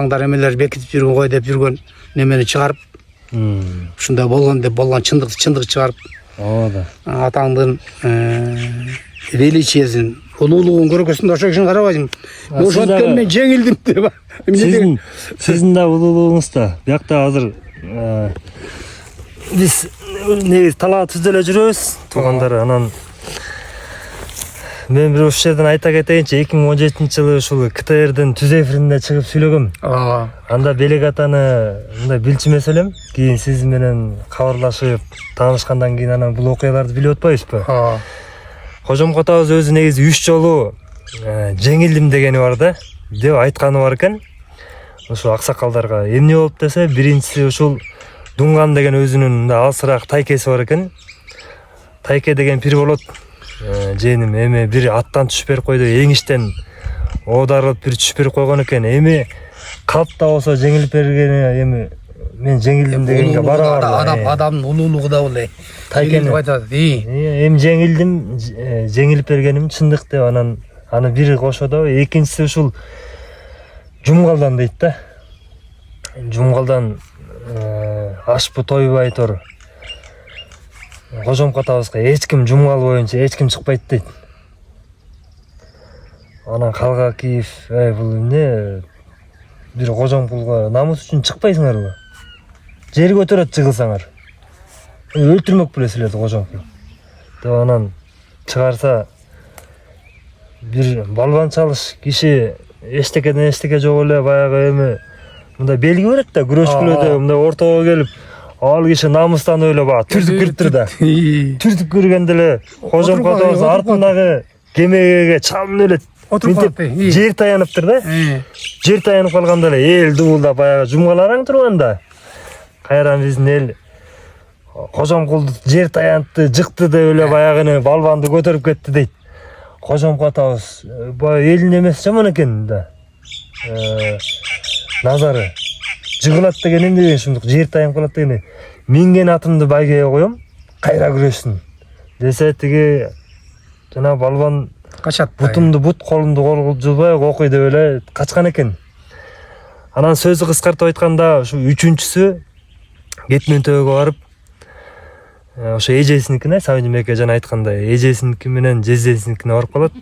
аңдар эмелер бекитип жүргөн кой деп жүргөн немени чыгарып ушундай болгон деп болгон чындык чыгарып ооба атаңдын величиесин улуулугун көргөсүн ошо кишини карабайсың ошенткен мен жеңилдим деп сиздин да улуулугуңуз да биякта азыр биз негизи талаа түздө эле жүрөбүз туугандар анан мен бир ушул жерден айта кетейинчи 2017-жылы ушул КТРдин түз эфиринде чыгып сүйлөгөм. Анда Белек атаны мындай билчү эмес элем. Кийин сиз менен кабарлашып таанышкандан кийин анан бул окуяларды билип атпайбызбы? Кожомко атабыз өзү негизи 3 жолу жеңилдим дегени бар да, деп айтканы бар экен. Ошо аксакалдарга эмне болуп десе, биринчиси ушул Дунган деген өзүнүн алсыраак тайкеси бар экен. Тайке деген пир болот. Жээним эми бир аттан түшүп берип койду, эңиштен оодарылып бир түшүп берип койгон экен. Эми калпта болсо жеңилип бергени эми мен жеңилдим дегенге барабар. Адамдын улуулугу да бул. Тайкени айтат. Эми жеңилип бергеним чындык деп анан аны бири кошодо, экинчиси ушул Жумгалдан дейт да. Жумгалдан ашпы тойбай тур. Кожомко атабызга эч ким Жумгал боюнча эч ким чыкпайт дейт. Анан Калгакиев, бул эмне? Бир Кожомкулга намус үчүн чыкпайсыңарбы? Жер көтөрөт чыгылсаңар. Өлтүрмөк беле силерди Кожомкул. Деп анан чыгарса бир балбан чалыш киши эчтекеден эчтеке жок эле баягы эми мындай белги берет да, күрөшкүлөдө мындай ортого келип ал киши намыстан ойлоп түртүп кириптир да. Түртүп киргенде эле Кожомко атабыз артындагы кемеге чалынып эле мынтип жер таяныптыр да. Жер таянып калганда эле эл дубулда баягы Жумгалараң турганда кайран биздин эл Кожомкулду жер таянтты, жыкты деп эле баягыны балбанды көтөрүп кетти дейт. Кожомко атабыз баягы элин эмес жаман экен да. Назары жыгылат деген эмне ушундук жер таянып калат деген. Минген атымды байгеге коем, кайра күрөшсүн десе тиги жана балбан качат. Бутумду бут, колумду кол жылбай окуй деп эле качкан экен. Анан сөзү кыскартып айтканда ушу үчүнчүсү Кетмен төбөгө барып ошо эжесиникине, Сабин эке жана айткандай, эжесиники менен жездесиникине барып калат.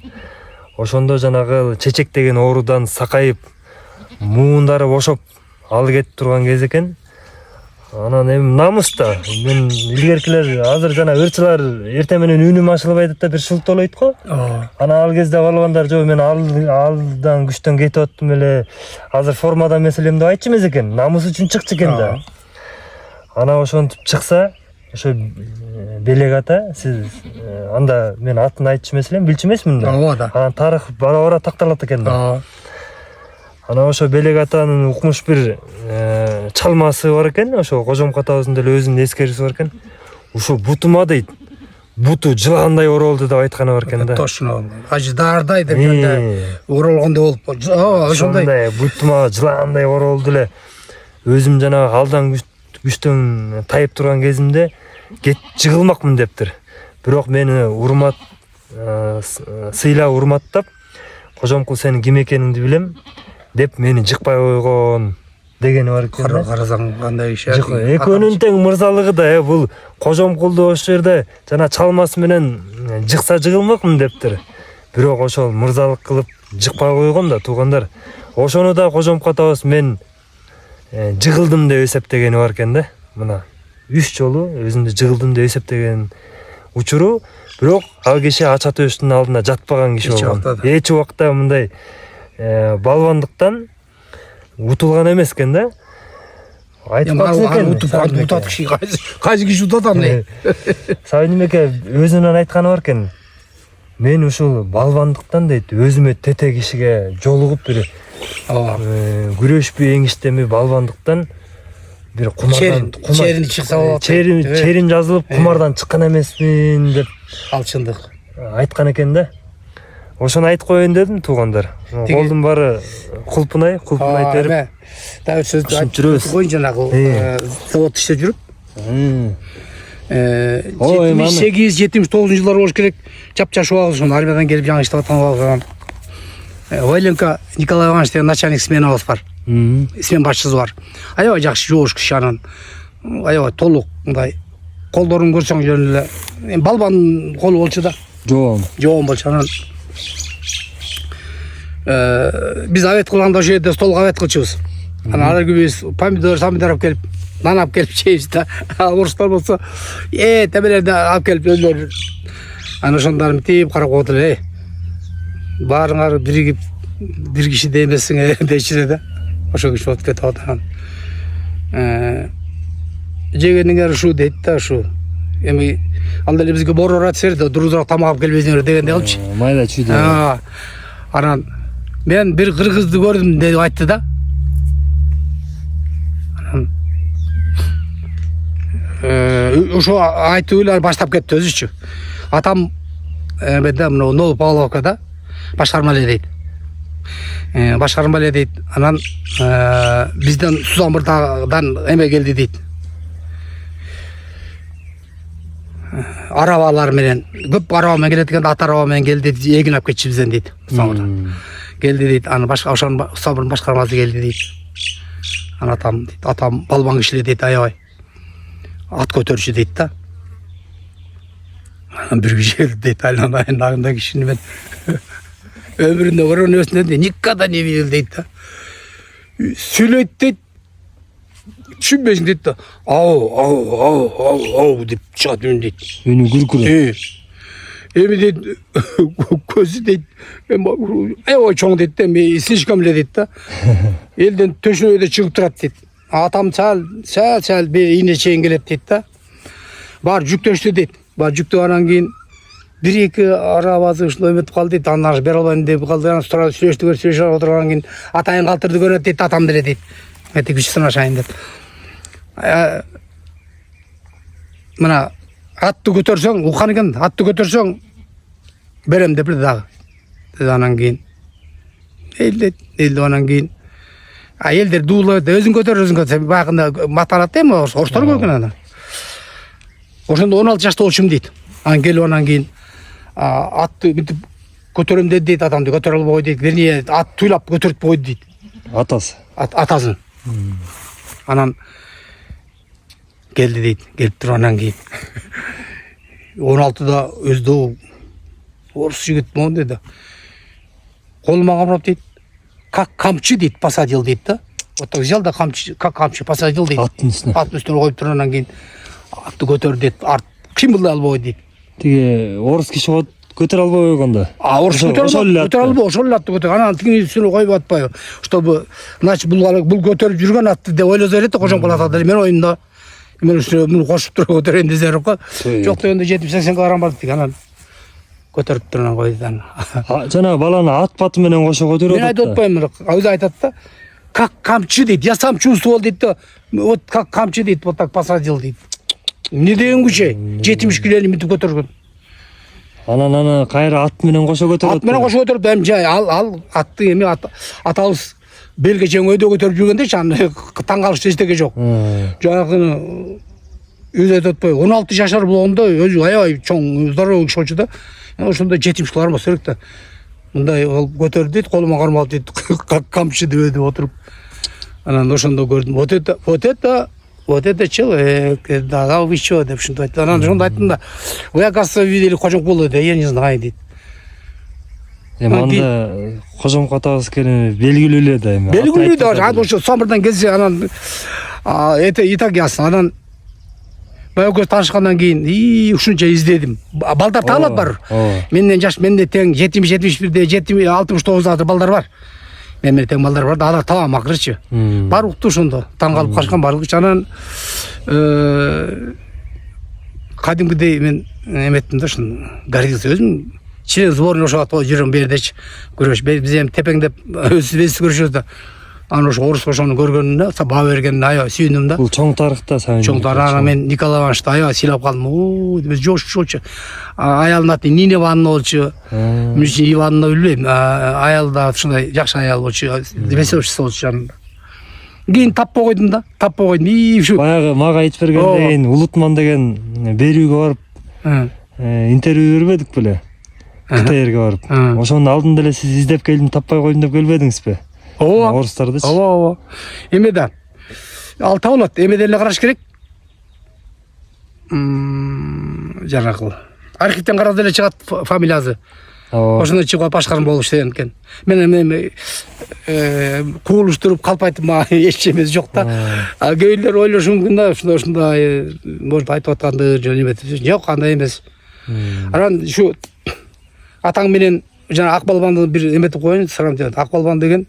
Ошондо жанагы чечек деген оорудан сакайып, муундары бошоп ал кетип турган кез экен. Анан эми намыс да. Мен илгеркилер азыр жана ырчылар эртең менен үнүм ашылып айтат да бир шылтоолойт го. Анан ал кезде балбандар жок мен алдан күчтөн кетип аттым эле. Азыр формада эмес элем деп айтчу эмес экен. Намыс үчүн чыкчу экен да. Анан ошентип чыкса, ошо Белек ата, сиз анда мен атын айтчу эмес элем, билчү эмесмин да. Ооба. Анан тарых бара-бара такталат экен да. Анан ошо Белек атанын укмуш бир чалмасы бар экен, ошо Кожомко атабыздын деле өзүнүн эскерүүсү бар экен. Ушул бутума дейт, буту жыландай оролду деп айтканы бар экен да. Точно. Аждардай деп жөндөй оролгондой болуп. Ошондой бутума жыландай оролду эле. Өзүм жана алдан күчтөн тайып турган кезимде жыгылмакмын дептир. Бирок мени урмат сыйлап урматтап, Кожомкул сенин ким экениңди билем деп мени жыкпай койгон дегени бар экен. Карасаң кандай иш. Экөөнүн тең мырзалыгы да бул Кожомкулду ошол жерде жана чалмасы менен жыкса жыгылмакмын дептир. Бирок ошол мырзалык кылып жыкпай койгон да туугандар. Ошону да Кожомкко атабыз мен жыгылдым деп эсептегени бар экен да. Мына 3 жолу өзүмдү жыгылдым деп эсептеген учуру. Бирок ал киши ача төштүн алдына жатпаган киши болгон. Эч убакта мындай балбандыктан утулган эмес экен да. Айтып экен. Утат киши кайсы киши утат аны? Сабин эке өзүнөн айтканы бар экен. Мен ушул балбандыктан дейт, өзүмө тете кишиге жолугуп бир күрөшпү эңиштеми балбандыктан бир кумардан черин чыкса болот. Черин жазылып кумардан чыккан эмесмин деп ал чындык айткан экен да. Ошону айтып коеюн дедим туугандар. Колдун баары кулпунай терип. Дагы сөздү айтып коеюн жанагы завод иштеп жүрүп. 78-79 жылдар болуш керек. Чап-чаш убагы ошону армиядан келип жаңы иштеп аткан убагы. Вайленко Николай Иванович деген начальник сменабыз бар. смен башчысы бар. Аябай жакшы жоош киши анан. Аябай толук мындай колдорун көрсөң жөн эле балбан колу болчу да. Жоон болчу анан. Биз авет кылганда ошол жерде столго авет кылчубуз. Анан алар биз помидор алып келип, нан алып келип жейбиз да. Орустар болсо, темелерди алып келип өзлөрү. Анан ошондор мынтип карап коет эле. Баарыңар биригип бир кишиде эмессиңер дечире да. Ошо киши болуп кетип атат. Жегениңер ушу дейт да, ушу. Эми анда эле бизге борор атсыр да, дурузураак тамак алып келбесиңер дегенде кылчу. Майда чүйдө. Анан мен бир кыргызды көрдүм деп айтты да. Анан ошо айтып эле баштап кетти өзүчү. Атам эмеде мына Новый Павловкада башкарма эле дейт. Башкарма эле дейт. Анан бизден Сузамырдан эме келди дейт. Арабалар менен, көп араба менен келет экен, ат араба менен келди, эгин алып кетчү бизден дейт. Сузамырдан. Келди дейт, аны башка ошонун Сузамырдын башкармасы келди дейт. Аны атам дейт, атам балбан киши эле дейт, аябай. Ат көтөрчү дейт да. Анан бир киши келди дейт, андай кишини мен өмүрүндө көргөн эмесмин, никогда не видел дейт да. Сүйлөйт дейт, түшүнбөйсүң дейт да. Ау деп чыгат үнү дейт. Үнү күркүрөт. Эми дейт, көзү дейт, аябай чоң дейт да, слишком эле дейт да. Элден төшөнөдө чыгып турат дейт. Атам чал ийне чейин келет дейт да. Бар жүктөштү дейт. Бар жүктөп анан кийин бир-эки арабасы ушундай эметип калды дейт. Анан бере албайм деп калды. Анан сүйлөшүп отургандан кийин атайын калтырды көрөт дейт, атам деле дейт. Эти күч сынашайын деп. Мына атты көтөрсөң, укан экен, атты көтөрсөң берем деп эле дагы. Анан кийин элди анан кийин элдер дуулап өзүң көтөр. Багында маталат эми орустар көргөн аны. Ошондо 16 жашта болчумун дейт. Анан келип анан кийин атты мынтип көтөрөм дейт, атамды көтөрө албай дейт. Вернее, ат туйлап көтөрүп койду дейт. Атасы. Атасын. Анан келди дейт. Келип тургандан кийин 16да өздөү орус жигит могун деди. Колума камап дейт. Как камчы дейт, посадил дейт да. Вот так взял да камчы, как камчы посадил дейт. Аттын үстүнө коюп тургандан кийин атты көтөр дейт. Кимбылдай албай дейт. Тиги орус киши көтөрө албай койгондо. Орус көтөрө албай, ошол эле атты көтөр. Анан тигини үстүнө коюп атпайбы? Чтобы значит бул көтөрүп жүргөн атты деп ойлосо эле кошон калат эле. Мен оюмда мен үстүнө кошуп туруп көтөрөйүн десем го. Жок дегенде 70-80 кг бардык дейт. Анан көтөрүп турган койду анан. Жана баланы ат баты менен кошо көтөрүп атат. Мен айтып атпайм, өзү айтат да. Как камчы дейт. Я сам чувствовал дейт да. Вот как камчы дейт, вот так посадил дейт. Не деген күчө? 70 килоны мынтип көтөргөн. Анан кайра ат менен кошо көтөрөт. Ат менен кошо көтөрүп, эми жай ал атты эми атабыз белге чейин өйдө көтөрүп жүргөндө аны таң калыш эчтеке жок. Жанагыны өзү айтып атпайбы? 16 жашар болгондо өзү аябай чоң, здоровый киши болчу да. Ошондо 70 кило болсо керек да. Мындай көтөрдү дейт, колума кармалып дейт, камчы деп өдүп отуруп. Анан ошондо көрдүм. Вот это человек, да, вы что, деп ушинтип айтты. Анан ошондо айттым да. Вы, оказывается, видели Кожомкулу, да, я не знаю дейт. Эми анда Кожомку атабыз келе белгилүү эле да эми. Белгилүү да, анан ошо Самырдан келсе анан это и так ясно. Анан баягы таанышкандан кийин ушунча издедим. Балдар таалап бар. Менден жаш, менде тең 70-71де 69 балдар бар. Менде тең балдар бар. Алар тамам акырчы. Бар укту ошондо. Таң калып качкан барлыгы. Анан кадимкидей мен эметтим да ушун гордился өзүм. Член сборной ошо жүрөм бердечи көрөш. Биз эми тепеңдеп өзүбүз көрүшөбүз да. Анан ошо орус ошону көргөнүнө баа бергенине аябай сүйүндүм да. Бул чоң тарыхта сайын. Чоң тарыхта мен Николай Ивановичти аябай сыйлап калдым. Биз жош болчу. Аялдын аты Нина Ивановна болчу. Мен үчүн Ивановна билбейм. Аял да ушундай жакшы аял болчу. Веселчүсү болчу жанында. Кийин таппай койдум да. Таппай койдум. Ушу баягы мага айтып бергенден кийин Улутман деген берүүгө барып интервью бербедик беле? КТРге барып. Ошонун алдында эле сиз издеп келдим, таппай койдум деп келбедиңизби? ооба орустардычы. ооба эме да алты болот эме деле караш керек жанагы архивден караса деле чыгат фамилиясы ошондой чыгып башкарма болуп иштеген экен мен эми куулуштуруп калп айтып мага эч эмеси жок да кээ бирлер ойлошу мүмкүн да ушундай может айтып атканды же эме жок андай эмес анан ушу атаң менен жана Акбалбанды бир эметип коеюн сырам Акбалбан деген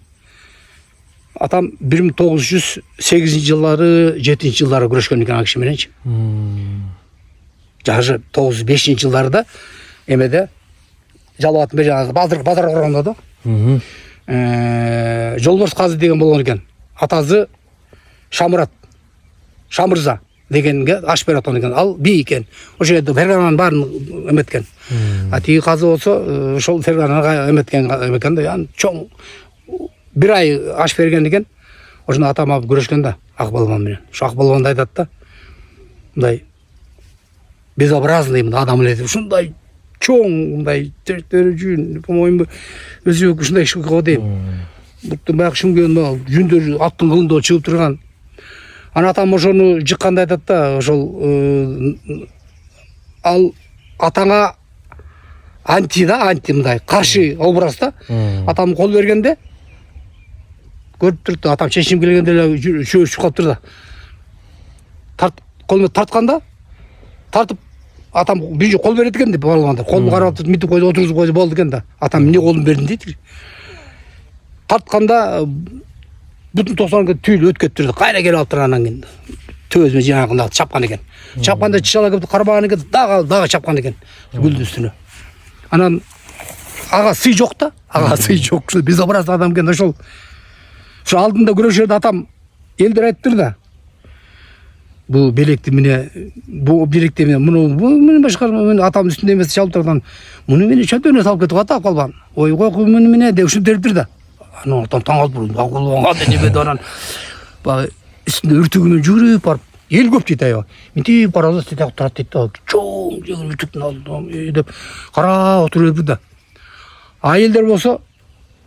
атам 1908-жылдары 7-жылдары күрөшкөн экен ал киши мененчи даже 95-жылдарда эмеде Жалал атын бери жанагы базар коргондо да Жолборс казы деген болгон экен атасы Шамырза дегенге аш берип аткан экен ал бий экен ошол жерде фергананын баарын эметкен тиги казы болсо ошол ферганага эметкен экен да яны чоң бир ай аш берген экен ошондо атам алып күрөшкөн да Акбалбан менен ошо Акбалбан да айтат да мындай безобразный адам эле ушундай чоң мындай теректери по-моему өзү ушундай киши го дейм буттун баягы шүмгөн жүндөрү аттын кылында чыгып турган анан атам ошону жыкканда айтат да ошол ал атаңа анти мындай каршы образ да атам кол бергенде көрүп туруп атам чечинип келгенде эле чөбүшүп калыптыр да кол менен тартканда тартып атам биринчи кол берет экен деп балганда колун карап мынтип койду отургузуп койду болду экен да атам эмне колун бердиң дейт тартканда бүтүн 90 түйүл өтүп кетиптир кайра келип алыптыр анан кийин төбөсүнө жанагындай чапкан экен чапканда чычала келип карабаган экен дагы чапкан экен гүлдүн үстүнө анан ага сый жок да ага сый жок ушул безобразный адам экен ошол алдында күрөшүп жерде атам элдер айтыптыр да бул белекти міне муну башкар атамдын үстүндө эмес чалып турган муну менен чөтөнө салып кетип калат Акбалбан ой койку муну мене деп ушинтип дериптир да анан атам таң калып Акбалбан кандай неме деп анан баягы үстүндө үртүгү менен жүгүрүп барып эл көп дейт аябай мынтип барабыз тетип турат дейт да чоң үртүктүн алдында деп карап отуруп эле да элдер болсо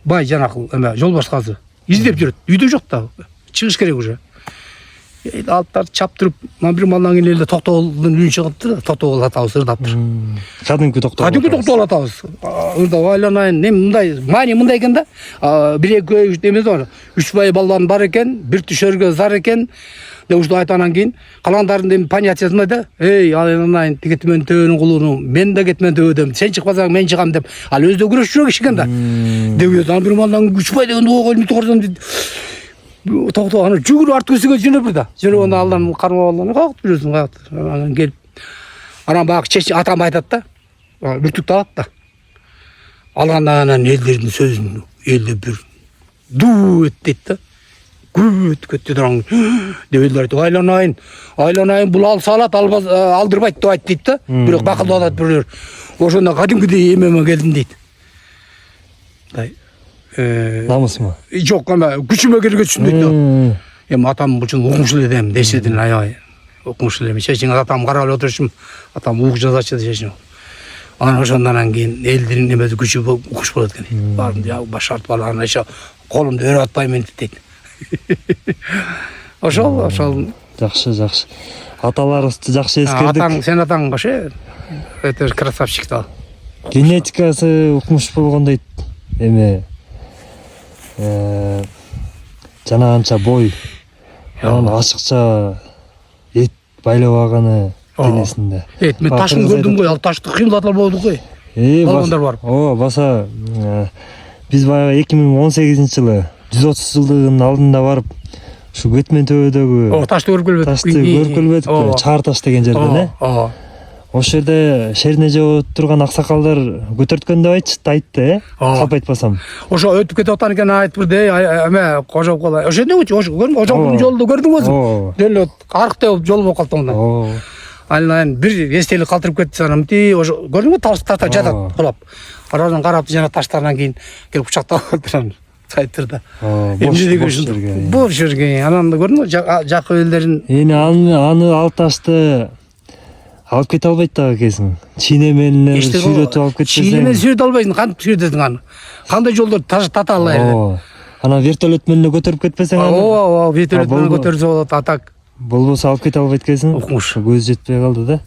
бай жанакы эме Жолбарс казы издеп жүрөт үйдө жок да чыгыш керек уже алып чаптырып бир малдан кийин эле Токтогулдун үйүнө чыгыптыр Токтогул атабыз ырдаптыр кадимки Токтогул атабыз ырдап айланайын эми мындай маани мындай экен да бир экөө эмес бар 3 бай балбан бар экен бир түшөргө зар экен деп ушул айткандан кийин калгандардын эми понятиясы мындай да айланайын тигетимен төбөнүн кулуну мен да кетмен төбөдөм сен чыкпасаң мен чыгам деп ал өзү да күрөшүп жүргөн киши экен да деп анан бир малдан 3 бай дегенди койгой мынтип карасам дейт Токтогул аны жүгүрүп арт көсөгө жөнөптүр да жөнөгөндө алдан кармап алган каяктап жүрөсүң каяктап анан келип анан баягы атам айтат да бүртүктү алат да алганда анан элдердин сөзүн элде бир дуу дейт да күбөт кетти деп элдер айтып айланайын бул алса алат алдырбайт деп айт дейт да бирок бакылдап атат бирлер ошондо кадимкидей эмеме келдим дейт намысма жок эме күчүмө келген түшүнбөйт да эми атам үчүн укмуш эле эми дешедин аябай укмуш эле чечиңиз атам карап эле отурчумун атам угуп жазачы дешечү анан ошондон кийин элдин эмеси күчү укуш болот экен баарын баш тартып анан еще колумду өрүп атпаймын дейт ошол жакшы аталарыбызды жакшы эскердик сен атаң ошо өтө красавчик да генетикасы укмуш болгон дейт эми жанагынча бой анан ачыкча эт байлабаганы денесинде мен ташын көрдүм го ал ташты кыймылдатып албадык го балбандар барып ооба баса биз баягы 2018-жылы 130 жылдыгынын алдында барып ушу Кетмен төбөдөгү ташты көрүп келбедикпи Чаар таш деген жерден ошол жерде шерине жеп турган аксакалдар көтөрткөн деп айтты калп айтпасам ошо өтүп кетип аткан экен айтып бирде эме кожоп калай ошо эмне ошол жолду көрдүңбү өзүң деле арыктай болуп жол болуп калды мында анан бир эстелик калтырып кетти анан мынтип ошо көрдүңбү таштар жатат кулап анан карап жана таштардан кийин келип кучактап алыптыр айттыр да эмне деген ушундай бош жерге анан көрдүңбү жакып элдерин аны ал ташты алып кете албайт дагы экенсиң чийне менен сүйрөтүп алып кетсең чийне менен сүйрөтө албайсың кантип сүйрөтөсүң аны кандай жолдорду тата алай эле Анан вертолет менен көтөрүп кетпесең аны. Ооба, вертолет менен болду. көтөрсө болот, а так Болбосо алып кете албайт экенсиң. укмуш. Көз жетпей калды да.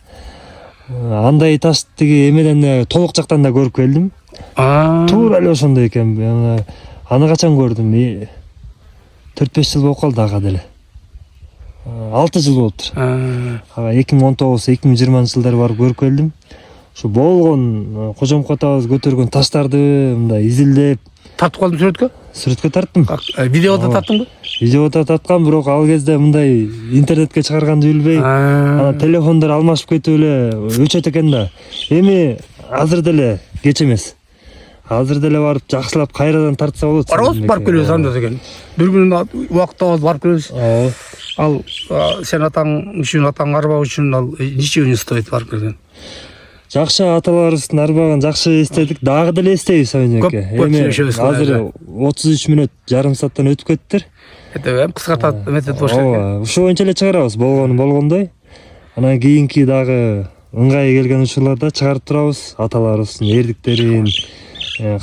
Андай таш тиги эмеден толук жактан да көрүп келдим. Туура эле ошондой экен. Аны качан көрдүм? 4-5 жыл болуп калды ага деле. 6 жыл болуптур. 2019-2020 жылдары барып көрүп келдим. Ушу болгон Кожомко атабыз көтөргөн таштарды мындай изилдеп Тартып калдым сүрөткө? сүрөткө тарттым. Видеода тарттыңбы? Видеода тарткам, бирок ал кезде мындай интернетке чыгарганды билбей, анан телефондор алмашып кетип эле өчөт экен да. Эми азыр деле кеч эмес. Азыр деле барып жакшылап кайрадан тартса болот. Барып келебиз анда деген. Бир күн убакыт табып барып келебиз. Ал сен атаң үчүн, атаң арба үчүн ал нече күн стоит барып келген? Жакшы, аталарыбыздын арбагын жакшы эстедик, дагы деле эстейбиз Айнеке. Эми азыр 33 мүнөт, жарым сааттан өтүп кеттир. Эми кыскартат эметет болуш керек. Ушу боюнча эле чыгарабыз, болгону болгондой. Анан кийинки дагы ыңгайы келген учурларда чыгарып турабыз, аталарыбыздын эрдиктерин,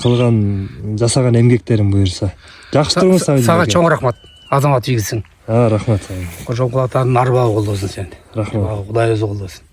кылган, жасаган эмгектерин буюрса. Жакшы туруңуз Айнеке. Сага чоң рахмат. Азамат жигитсиң. Рахмат. Кожомко атанын арбагы колдосун сени. Рахмат. Кудай өзү колдосун.